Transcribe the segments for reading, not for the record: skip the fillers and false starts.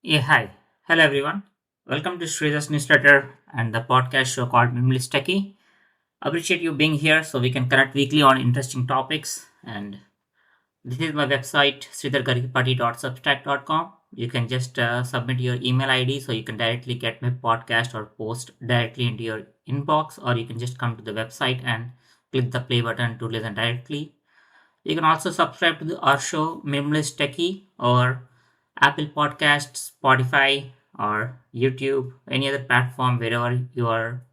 Yeah, hi. Hello, everyone. Welcome to Sridhar's newsletter and the podcast show called Minimalist Techie. Appreciate you being here so we can connect weekly on interesting topics. And this is my website, sridhargaripati.substack.com. You can just submit your email ID so you can directly get my podcast or post directly into your inbox, or you can just come to the website and click the play button to listen directly. You can also subscribe to our show, Minimalist Techie, or Apple Podcasts, Spotify, or YouTube, any other platform wherever you are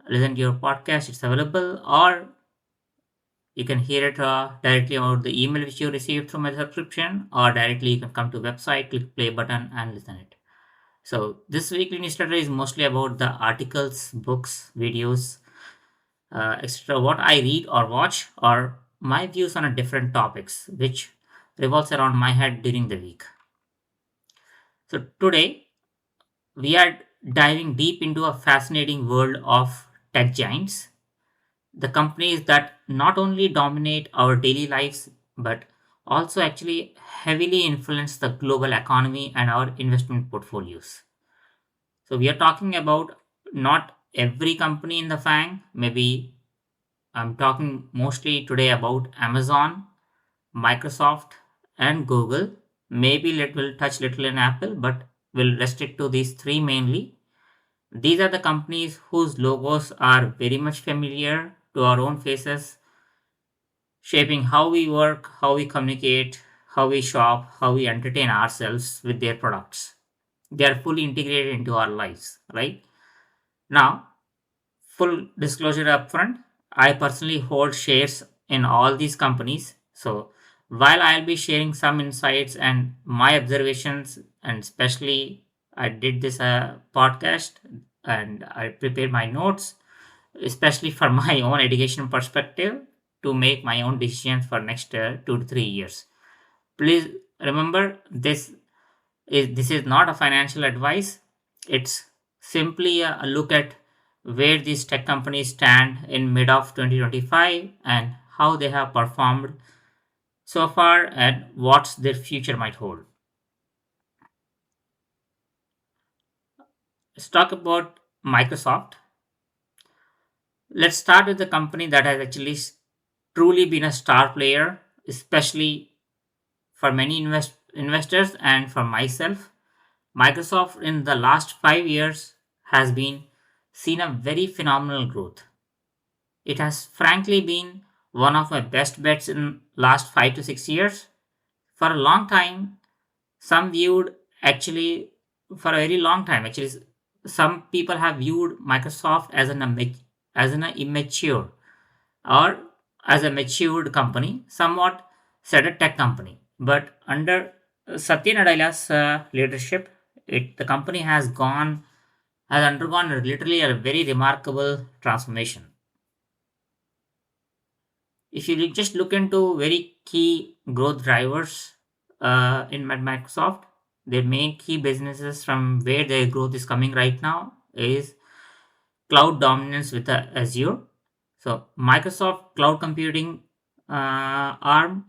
listening to your podcast. It's available, or you can hear it directly over the email which you received through my subscription, or directly you can come to website, click play button, and listen it. So this weekly newsletter is mostly about the articles, books, videos, etc. What I read or watch, or my views on a different topics, which revolves around my head during the week. So today we are diving deep into a fascinating world of tech giants, the companies that not only dominate our daily lives but also actually heavily influence the global economy and our investment portfolios. So we are talking about not every company in the FANG, maybe I'm talking mostly today about Amazon, Microsoft, and Google. Maybe it will touch little in Apple, but will restrict to these three mainly. These are the companies whose logos are very much familiar to our own faces, shaping how we work, how we communicate, how we shop, how we entertain ourselves with their products. They are fully integrated into our lives, right? Now, full disclosure upfront, I personally hold shares in all these companies. So while I'll be sharing some insights and my observations, and especially I did this podcast and I prepared my notes, especially for my own education perspective to make my own decisions for next 2 to 3 years. Please remember this is not a financial advice. It's simply a look at where these tech companies stand in mid of 2025 and how they have performed so far and what their future might hold. Let's talk about Microsoft. Let's start with the company that has actually truly been a star player, especially for many investors and for myself. Microsoft in the last 5 years has been seen a very phenomenal growth. It has frankly been one of my best bets in last 5 to 6 years. For a long time, some viewed actually for a very long time actually some people have viewed Microsoft as an immature or as a matured company, somewhat said a tech company. But under Satya Nadella's leadership, the company has undergone literally a very remarkable transformation. If you just look into very key growth drivers in Microsoft, their main key businesses from where their growth is coming right now is cloud dominance with Azure. So Microsoft cloud computing arm,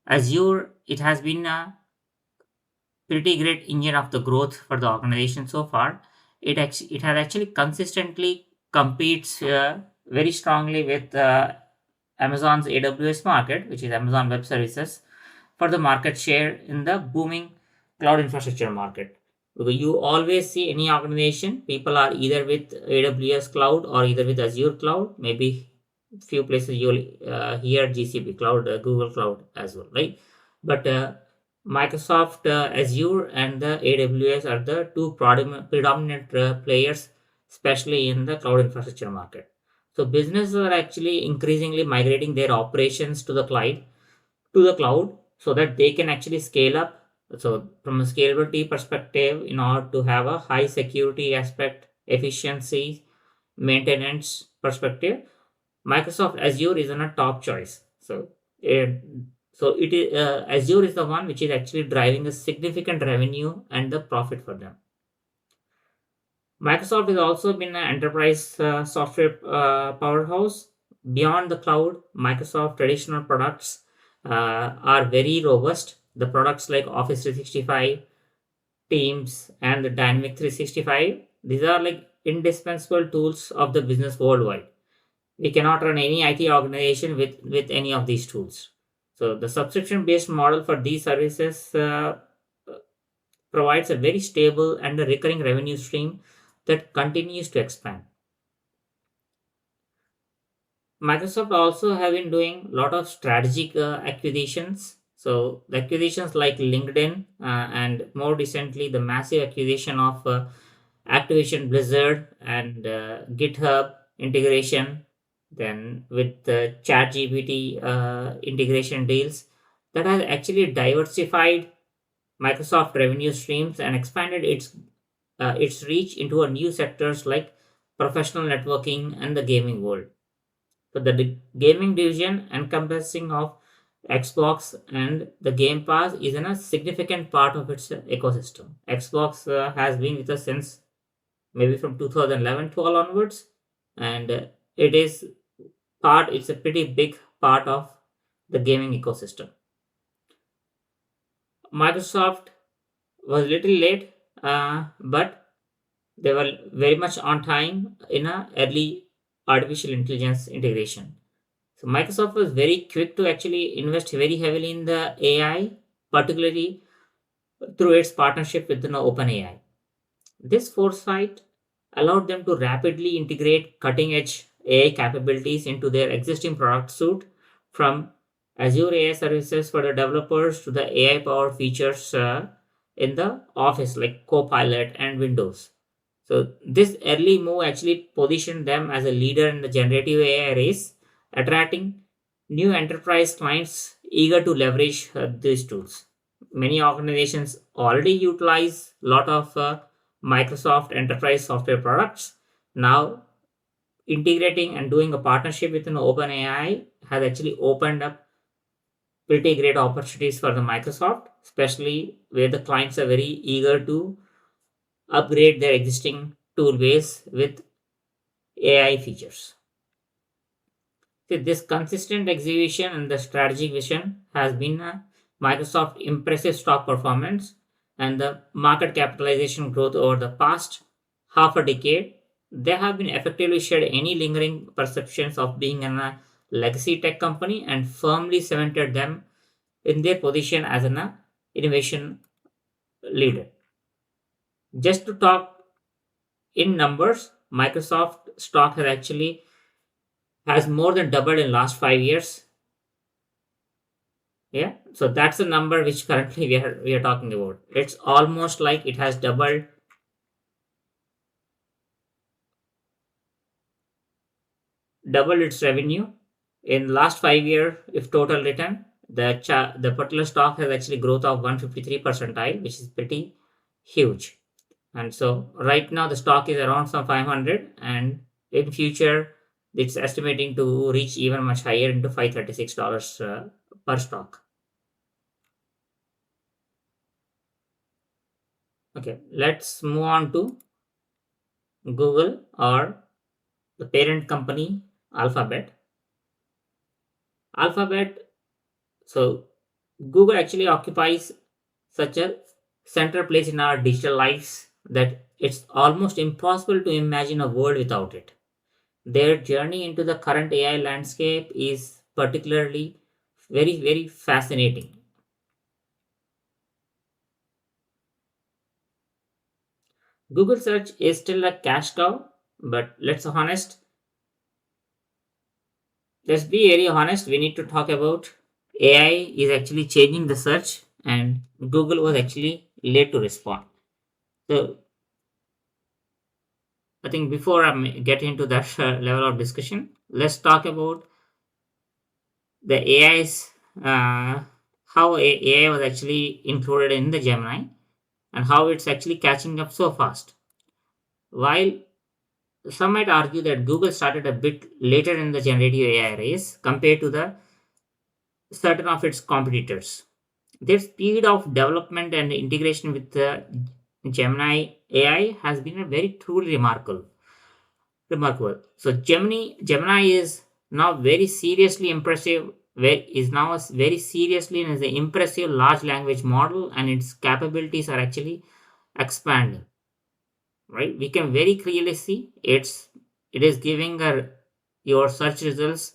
Azure, it has been a pretty great engine of the growth for the organization so far. It has actually consistently competes very strongly with Amazon's AWS market, which is Amazon Web Services, for the market share in the booming cloud infrastructure market. Because you always see any organization, people are either with AWS cloud or either with Azure cloud. Maybe few places you'll hear GCP cloud, Google cloud as well, right? But Microsoft Azure and the AWS are the two predominant players, especially in the cloud infrastructure market. So businesses are actually increasingly migrating their operations to the cloud so that they can actually scale up. So from a scalability perspective, in order to have a high security aspect, efficiency, maintenance perspective, Microsoft Azure is a top choice. It, it is Azure is the one which is actually driving a significant revenue and the profit for them. Microsoft has also been an enterprise software powerhouse. Beyond the cloud, Microsoft traditional products are very robust. The products like Office 365, Teams, and the Dynamic 365. These are like indispensable tools of the business worldwide. We cannot run any IT organization with any of these tools. So the subscription based model for these services provides a very stable and a recurring revenue stream that continues to expand. Microsoft also have been doing a lot of strategic acquisitions. So the acquisitions like LinkedIn and more recently the massive acquisition of Activision Blizzard and GitHub integration, then with the ChatGPT integration deals that has actually diversified Microsoft revenue streams and expanded its reach into a new sectors like professional networking and the gaming world. So the gaming division encompassing of Xbox and the Game Pass is in a significant part of its ecosystem. Xbox has been with us since maybe from 2011 12 onwards, and it is it's a pretty big part of the gaming ecosystem. Microsoft was a little late, but they were very much on time in a early artificial intelligence integration. So Microsoft was very quick to actually invest very heavily in the AI, particularly through its partnership with OpenAI. This foresight allowed them to rapidly integrate cutting edge AI capabilities into their existing product suite, from Azure AI services for the developers to the AI powered features in the Office like Copilot and Windows. So, this early move actually positioned them as a leader in the generative AI race, attracting new enterprise clients eager to leverage these tools. Many organizations already utilize a lot of Microsoft enterprise software products. Now, integrating and doing a partnership with an OpenAI has actually opened up pretty great opportunities for the Microsoft, especially where the clients are very eager to upgrade their existing tool base with AI features. See, this consistent execution and the strategic vision has been Microsoft impressive stock performance and the market capitalization growth over the past half a decade. They have been effectively shed any lingering perceptions of being a legacy tech company and firmly cemented them in their position as an innovation leader. Just to talk in numbers, Microsoft stock has more than doubled in last 5 years. Yeah, so that's the number which currently we are talking about. It's almost like it has doubled its revenue in last 5 year. If total return, the particular stock has actually growth of 153 percentile, which is pretty huge. And so right now the stock is around some 500, and in future it's estimating to reach even much higher into $536 per stock. Okay, let's move on to Google, or the parent company Alphabet. Alphabet, so Google actually occupies such a central place in our digital lives that it's almost impossible to imagine a world without it. Their journey into the current AI landscape is particularly very fascinating. Google search is still a cash cow, but let's be very honest, we need to talk about AI is actually changing the search, and Google was actually late to respond. So I think before I get into that level of discussion, let's talk about the AI's how AI was actually included in the Gemini and how it's actually catching up so fast. While some might argue that Google started a bit later in the generative AI race compared to the certain of its competitors. Their speed of development and integration with the Gemini AI has been a very truly remarkable. So Gemini is now very seriously impressive. Is now very seriously as an impressive large language model, and its capabilities are actually expanding, right? We can very clearly see it is giving your search results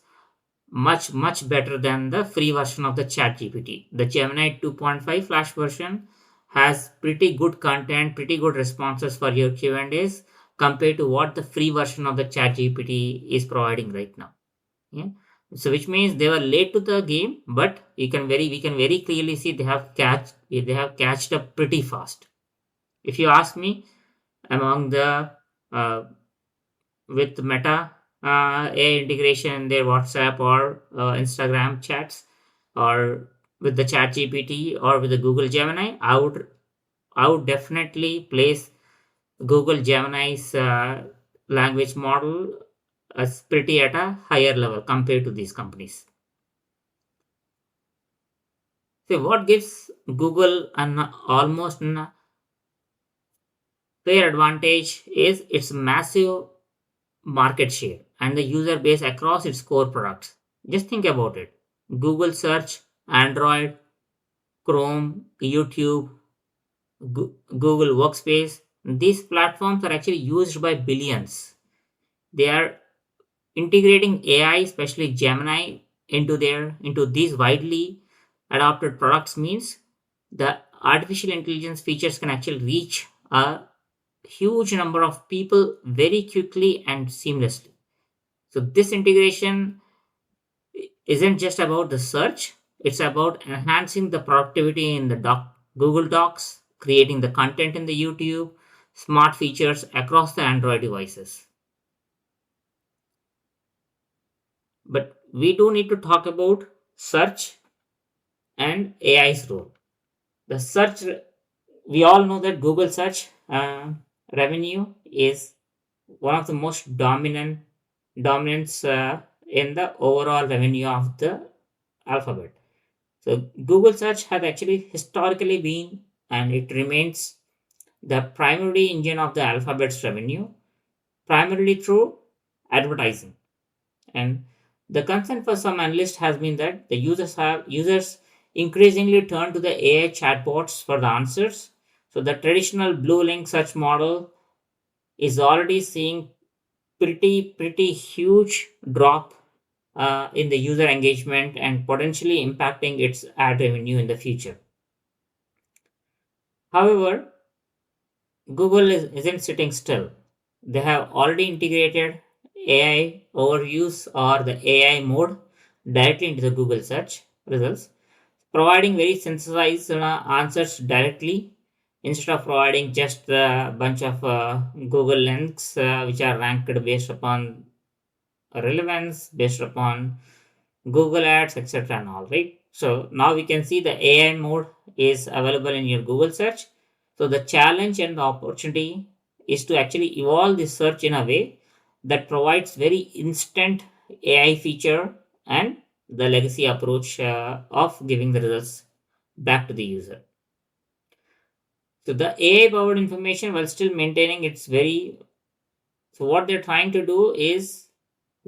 much better than the free version of the chat gpt. The Gemini 2.5 flash version has pretty good content, pretty good responses for your Q&As compared to what the free version of the chat gpt is providing right now. Yeah. So which means they were late to the game, but we can very clearly see they have catched up pretty fast. If you ask me, among the uh, with Meta AI integration in their WhatsApp or Instagram chats, or with the Chat GPT or with the Google Gemini, I would definitely place Google Gemini's language model as pretty at a higher level compared to these companies. So what gives Google an almost an fair advantage is its massive market share and the user base across its core products. Just think about it. Google Search, Android, Chrome, YouTube, Google Workspace, these platforms are actually used by billions. They are integrating AI, especially Gemini, into these widely adopted products means the artificial intelligence features can actually reach a huge number of people very quickly and seamlessly. So this integration isn't just about the search, it's about enhancing the productivity in the Google Docs, creating the content in the YouTube, smart features across the Android devices. But we do need to talk about search and AI's role. The search, we all know that Google search revenue is one of the most dominance in the overall revenue of the alphabet. So Google search has actually historically been and it remains the primary engine of the alphabet's revenue, primarily through advertising. And the concern for some analysts has been that the users increasingly turn to the AI chatbots for the answers. So the traditional blue link search model is already seeing pretty huge drop in the user engagement and potentially impacting its ad revenue in the future. However, isn't sitting still. They have already integrated AI overviews or the AI mode directly into the Google search results, providing very synthesized answers directly instead of providing just a bunch of Google links which are ranked based upon relevance, based upon Google Ads, etc. and all, right? So now we can see the AI mode is available in your Google search. So the challenge and the opportunity is to actually evolve this search in a way that provides very instant AI feature and the legacy approach of giving the results back to the user. So the AI powered information while still maintaining its very, so what they're trying to do is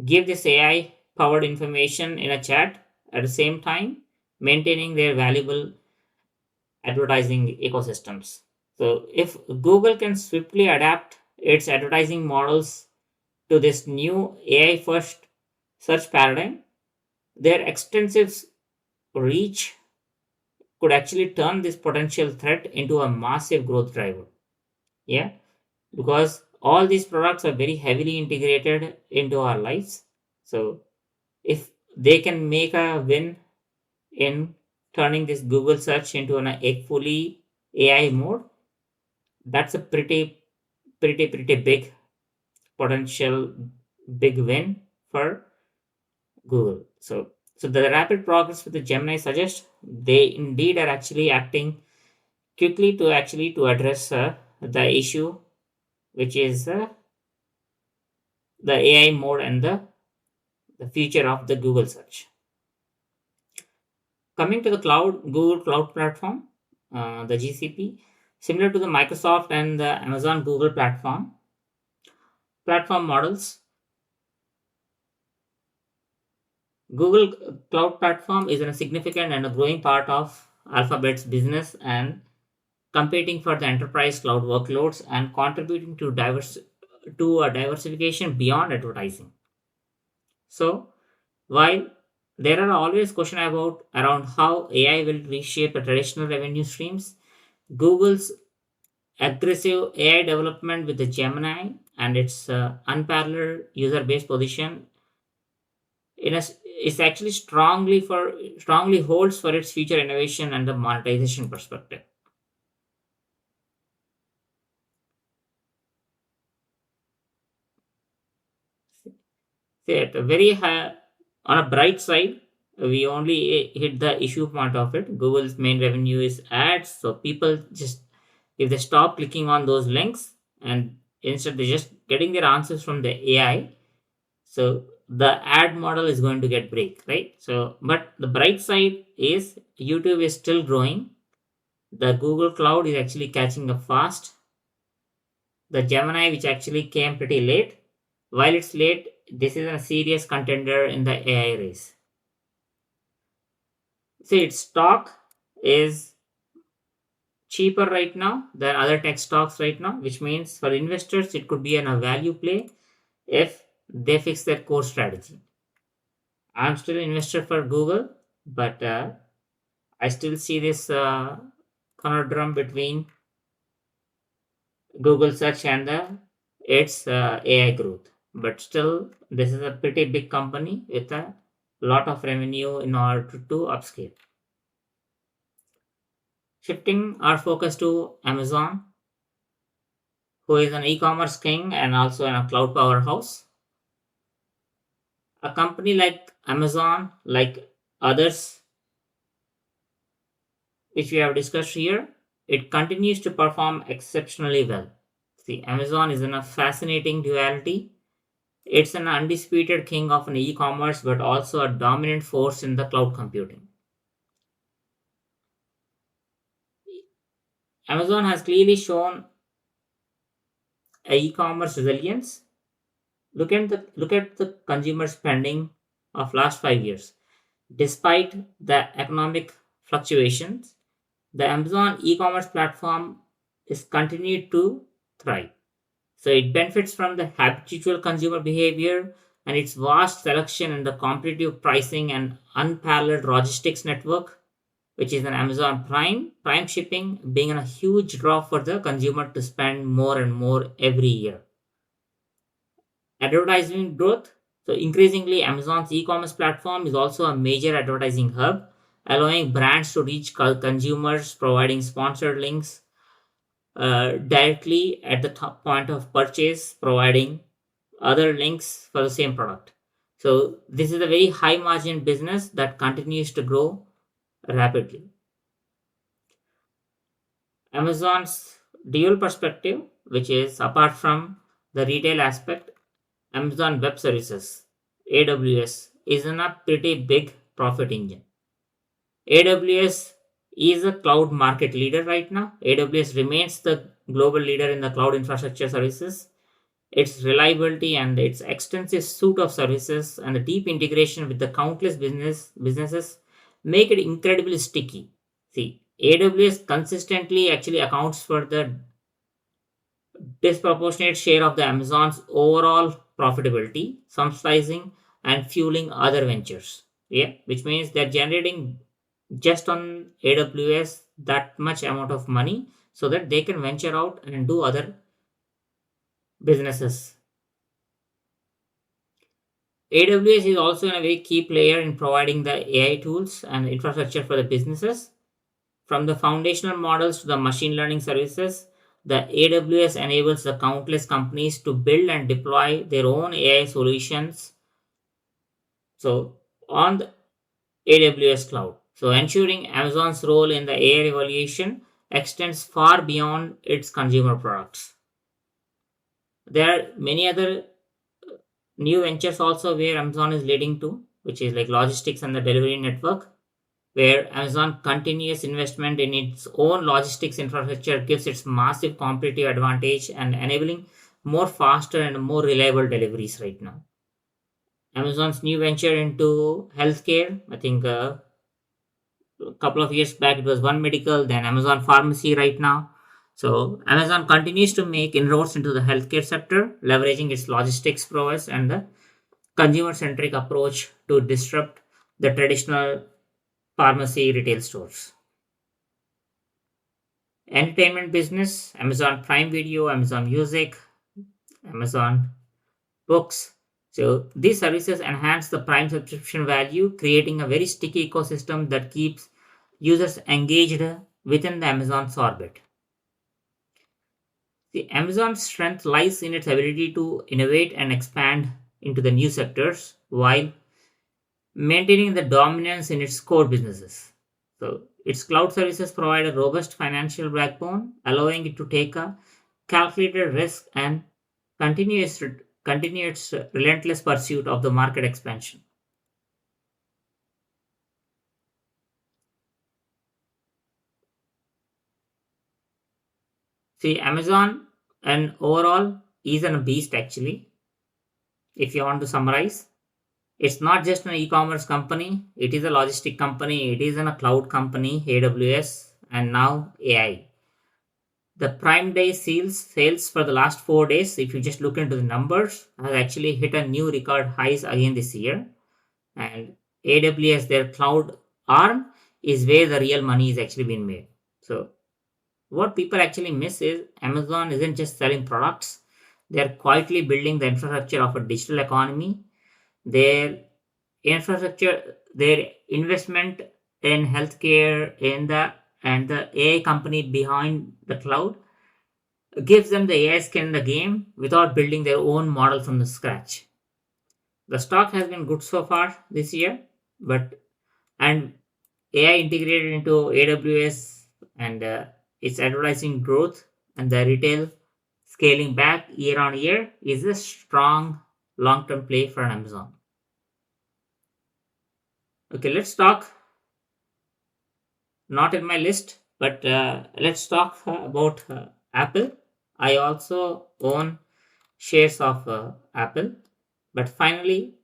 give this AI powered information in a chat at the same time maintaining their valuable advertising ecosystems. So, if Google can swiftly adapt its advertising models to this new AI first search paradigm, their extensive reach could actually turn this potential threat into a massive growth driver. Yeah, because all these products are very heavily integrated into our lives. So, if they can make a win in turning this Google search into a fully AI mode, that's a pretty big potential big win for Google. So the rapid progress with the Gemini suggests they indeed are actually acting quickly to address the issue, which is the AI mode and the future of the Google search. Coming to the Google Cloud Platform, the GCP, similar to the Microsoft and the Amazon Google platform models, Google Cloud Platform is a significant and a growing part of Alphabet's business and competing for the enterprise cloud workloads and contributing to a diversification beyond advertising. So, while there are always questions about around how AI will reshape the traditional revenue streams, Google's aggressive AI development with the Gemini and its unparalleled user base position is actually strongly holds for its future innovation and the monetization perspective. See, at a very high, on a bright side, we only hit the issue point of it. Google's main revenue is ads, so people just if they stop clicking on those links and instead they're just getting their answers from the AI, so the ad model is going to get break, right? So, but the bright side is YouTube is still growing. The Google Cloud is actually catching up fast. The Gemini, which actually came pretty late, while it's late, this is a serious contender in the AI race. See, its stock is cheaper right now than other tech stocks right now, which means for investors, it could be a value play if they fix their core strategy. I'm still an investor for Google, but I still see this conundrum between Google search and its AI growth. But still, this is a pretty big company with a lot of revenue in order to upscale. Shifting our focus to Amazon, who is an e-commerce king and also a cloud powerhouse. A company like Amazon, like others which we have discussed here, it continues to perform exceptionally well. See, Amazon is in a fascinating duality. It's an undisputed king of an e-commerce, but also a dominant force in the cloud computing. Amazon has clearly shown a e-commerce resilience. Look at the consumer spending of last 5 years. Despite the economic fluctuations, the Amazon e-commerce platform is continued to thrive. So it benefits from the habitual consumer behavior and its vast selection and the competitive pricing and unparalleled logistics network, which is an Amazon Prime shipping being a huge draw for the consumer to spend more and more every year. Advertising growth. So increasingly, Amazon's e-commerce platform is also a major advertising hub, allowing brands to reach consumers, providing sponsored links directly at the top point of purchase, providing other links for the same product. So this is a very high margin business that continues to grow rapidly. Amazon's dual perspective, which is apart from the retail aspect, Amazon Web Services, AWS, is in a pretty big profit engine. AWS is a cloud market leader right now. AWS remains the global leader in the cloud infrastructure services. Its reliability and its extensive suite of services and the deep integration with the countless businesses make it incredibly sticky. See, AWS consistently actually accounts for the disproportionate share of the Amazon's overall profitability, subsidizing and fueling other ventures. Yeah, which means they're generating just on AWS that much amount of money so that they can venture out and do other businesses. AWS is also a very key player in providing the AI tools and infrastructure for the businesses. From the foundational models to the machine learning services, the AWS enables the countless companies to build and deploy their own AI solutions. So on the AWS cloud. So ensuring Amazon's role in the AI revolution extends far beyond its consumer products. There are many other new ventures also where Amazon is leading to, which is like logistics and the delivery network, where Amazon continuous investment in its own logistics infrastructure gives its massive competitive advantage and enabling more faster and more reliable deliveries right now. Amazon's new venture into healthcare, I think A couple of years back, it was One Medical, then Amazon Pharmacy right now. So Amazon continues to make inroads into the healthcare sector, leveraging its logistics prowess and the consumer-centric approach to disrupt the traditional pharmacy retail stores. Entertainment business, Amazon Prime Video, Amazon Music, Amazon Books. So these services enhance the Prime subscription value, creating a very sticky ecosystem that keeps users engaged within the Amazon's orbit. The Amazon's strength lies in its ability to innovate and expand into the new sectors while maintaining the dominance in its core businesses. So, its cloud services provide a robust financial backbone, allowing it to take a calculated risk and continue its, continue its relentless pursuit of the market expansion. See, Amazon and overall is a beast actually. If you want to summarize, it's not just an e-commerce company; it is a logistic company. It is a cloud company, AWS, and now AI. The Prime Day sales for the last 4 days, if you just look into the numbers, has actually hit a new record highs again this year. And AWS, their cloud arm, is where the real money is actually being made. So what people actually miss is Amazon isn't just selling products; they're quietly building the infrastructure of a digital economy. Their their investment in healthcare, in the and the AI company behind the cloud gives them the AI skin in the game without building their own model from the scratch. The stock has been good so far this year, but and AI integrated into AWS and its advertising growth and the retail scaling back year on year is a strong long term play for Amazon. Okay, let's talk, not in my list, but let's talk about Apple. I also own shares of Apple. But finally,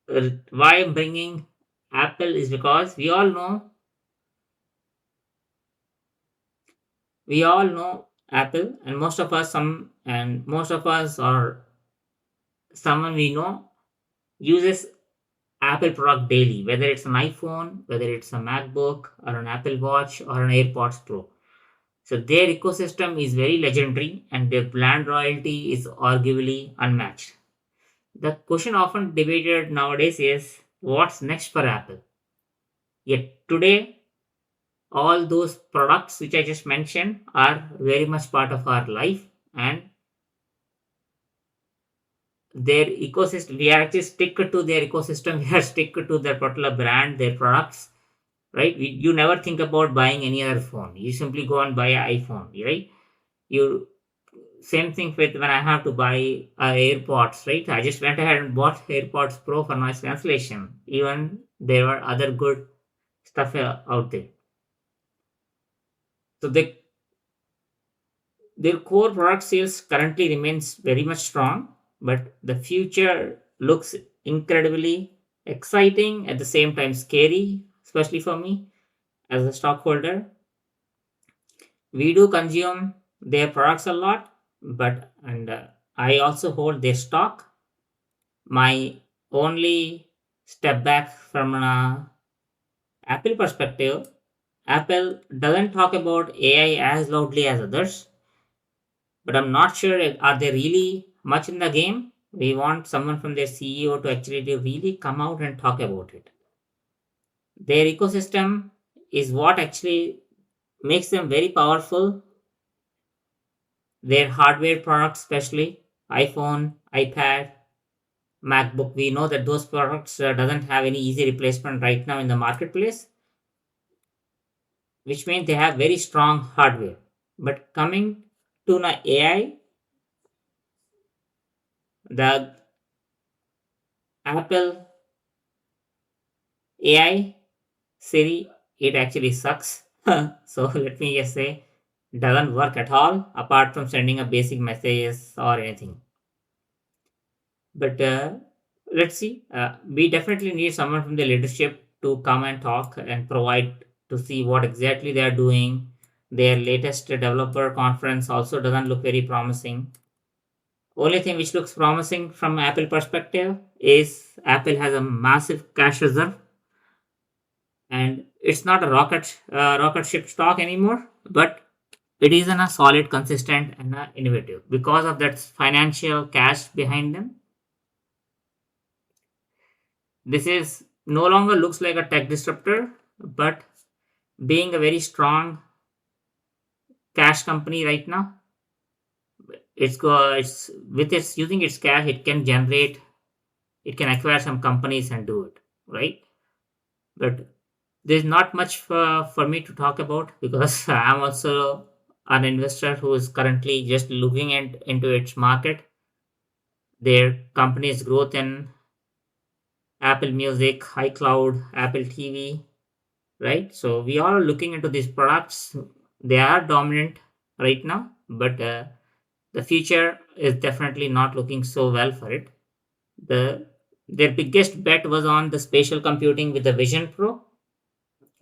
why I'm bringing Apple is because we all know Apple, and most of us or someone we know uses Apple product daily, whether it's an iPhone, whether it's a MacBook or an Apple Watch or an AirPods Pro. So their ecosystem is very legendary and their brand royalty is arguably unmatched. The question often debated nowadays is what's next for Apple? Yet today, all those products which I just mentioned are very much part of our life and their ecosystem. We are actually stick to their ecosystem, we are stick to their particular brand, their products, right? You never think about buying any other phone. You simply go and buy an iPhone, right? You Same thing with when I have to buy AirPods, right? I just went ahead and bought AirPods Pro for noise cancellation. Even there were other good stuff out there. So their core product sales currently remains very much strong, but the future looks incredibly exciting at the same time scary, especially for me as a stockholder. We do consume their products a lot, but and I also hold their stock. My only step back from an Apple perspective, Apple doesn't talk about AI as loudly as others, but I'm not sure are they really much in the game. We want someone from their CEO to actually really come out and talk about it. Their ecosystem is what actually makes them very powerful. Their hardware products, especially iPhone, iPad, MacBook, we know that those products doesn't have any easy replacement right now in the marketplace, which means they have very strong hardware. But coming to the AI, the Apple AI Siri, it actually sucks. So let me just say, doesn't work at all apart from sending a basic messages or anything. But let's see. We definitely need someone from the leadership to come and talk and provide to see what exactly they are doing. Their latest developer conference also doesn't look very promising. Only thing which looks promising from Apple perspective is Apple has a massive cash reserve, and it's not a rocket ship stock anymore, but it is in a solid, consistent, and innovative because of that financial cash behind them. This is no longer looks like a tech disruptor, but being a very strong cash company right now, it's with its using its cash, it can acquire some companies and do it right. But there's not much for me to talk about because I'm also an investor who is currently just looking into its market, their company's growth in Apple Music, iCloud, Apple TV, right? So we are looking into these products. They are dominant right now, but the future is definitely not looking so well for it. The Their biggest bet was on the spatial computing with the Vision Pro,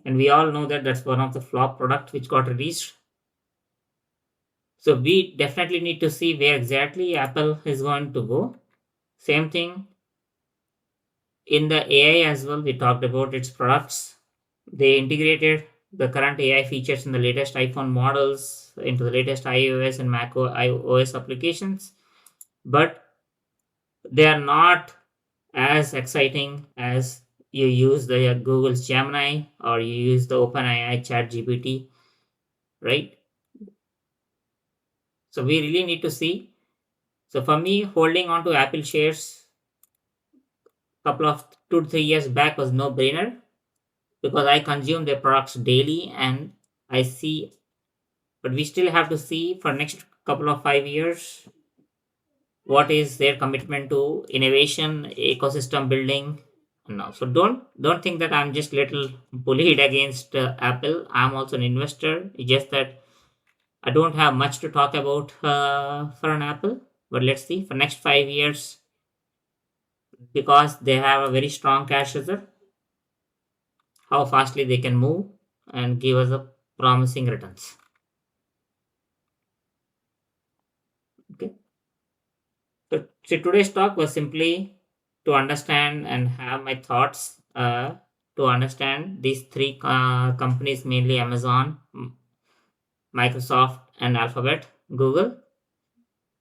and we all know that that's one of the flop products which got released. So we definitely need to see where exactly Apple is going to go. Same thing in the AI as well. We talked about its products. They integrated the current AI features in the latest iPhone models into the latest iOS and Mac OS applications, but they are not as exciting as you use the Google's Gemini or you use the OpenAI Chat GPT, right? So we really need to see. So for me, holding on to Apple shares couple of 2 to 3 years back was no brainer because I consume their products daily and I see. But we still have to see for next couple of 5 years what is their commitment to innovation, ecosystem building. No, so don't think that I'm just little bullied against Apple. I'm also an investor. It's just that I don't have much to talk about for an Apple. But let's see for next 5 years because they have a very strong cash reserve, how fastly they can move and give us a promising returns. Okay. So today's talk was simply to understand and have my thoughts to understand these three companies, mainly Amazon, Microsoft, and Alphabet, Google.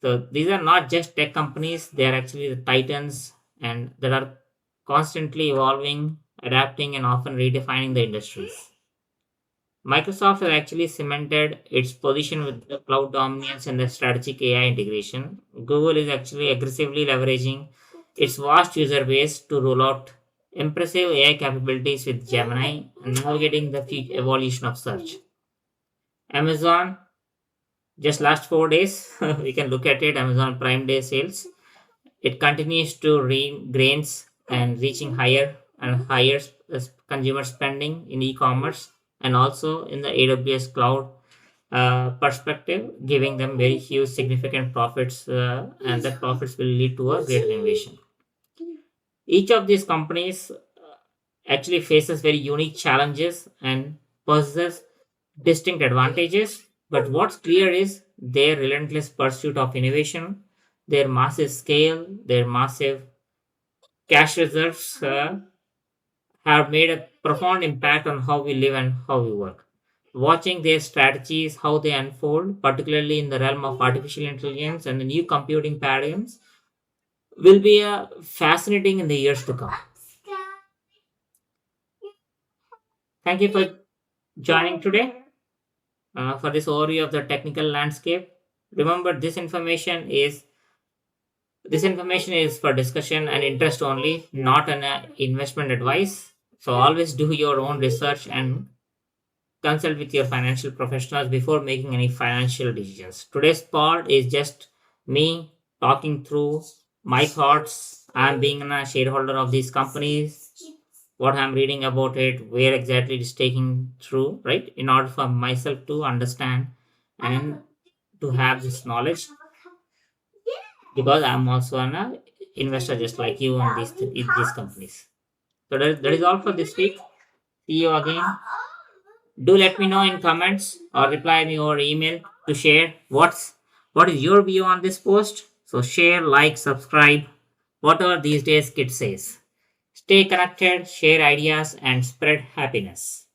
So these are not just tech companies; they are actually the titans, and that are constantly evolving, adapting, and often redefining the industries. Microsoft has actually cemented its position with the cloud dominance and the strategic AI integration. Google is actually aggressively leveraging its vast user base to roll out impressive AI capabilities with Gemini and navigating the evolution of search. Amazon, just last 4 days, we can look at it, Amazon Prime Day sales. It continues to gains and reaching higher and higher consumer spending in e-commerce and also in the AWS cloud perspective, giving them very huge significant profits, and that profits will lead to a greater innovation. Each of these companies actually faces very unique challenges and possesses distinct advantages. But what's clear is their relentless pursuit of innovation, their massive scale, their massive cash reserves have made a profound impact on how we live and how we work. Watching their strategies, how they unfold, particularly in the realm of artificial intelligence and the new computing paradigms, will be fascinating in the years to come. Thank you for joining today for this overview of the technical landscape. Remember, this information is for discussion and interest only, not an investment advice. So always do your own research and consult with your financial professionals before making any financial decisions. Today's part is just me talking through my thoughts. I'm being a shareholder of these companies, what I'm reading about it, where exactly it is taking through, right? In order for myself to understand and to have this knowledge, because I'm also an investor just like you in these companies. So that is all for this week. See you again. Do let me know in comments or reply me over email to share what is your view on this post. So share, like, subscribe, whatever these days kid says. Stay connected, share ideas, and spread happiness.